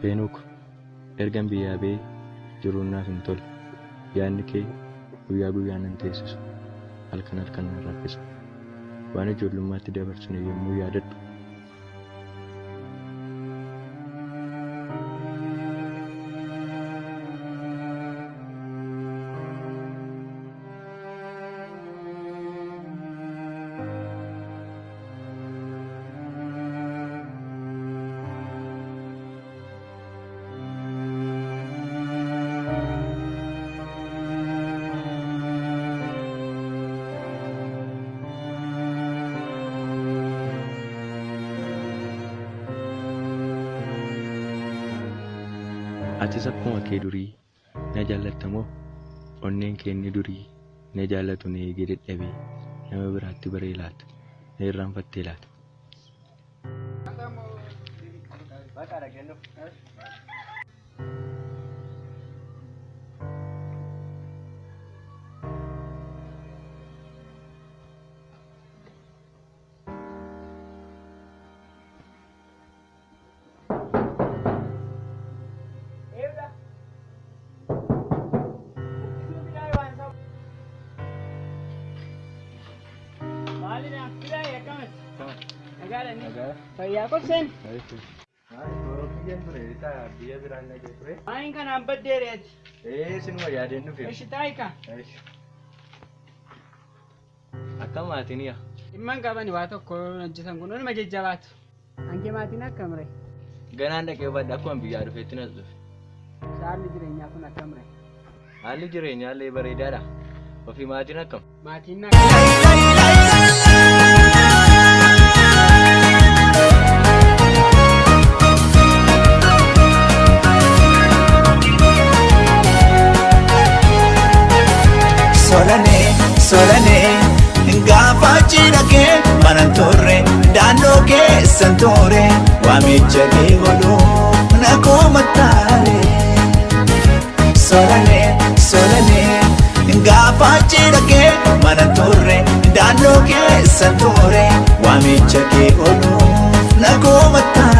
Heenuuk ergan biyyaa ba'ee jiruun naaf hin tolle. Yaadni kee guyyaa guyyaan nan teessisu. Halkan halkan nan raffisu. Waan ijoollummaatti dabarsine yommuu yaadadhu atis akkuma kee durii na jaallatta moo onneen kee inni durii na jaallatu na eegee dadhabee nama biraatti baree laata na irraanfattee laata. Fayyaa qobseen. Biyya biraan na ture. Maayin kanaan baddeereeti. Sinuma yaadeen dhufe. Ishi taayika. Akkam maatiniya? Dhimman qaban waa tokko hojjetan kun onuma jajjabaatu. Hanqee maatiin akkamre? Ganaan dhaqee badda akkuma biyyaa dhufeetti nas dhufe. Haalli jireenyaa kun akkamre? Haalli jireenyaa illee bareedaadha. Ofii maatiin akkam? Maatiin akkam? Solane gaafa cinake manan torre daannoo keessan ture waamicha kee godhu nakuma taare. Solane gaafa cinake manan torre daannoo keessan ture waamicha kee godhu nakuma taare.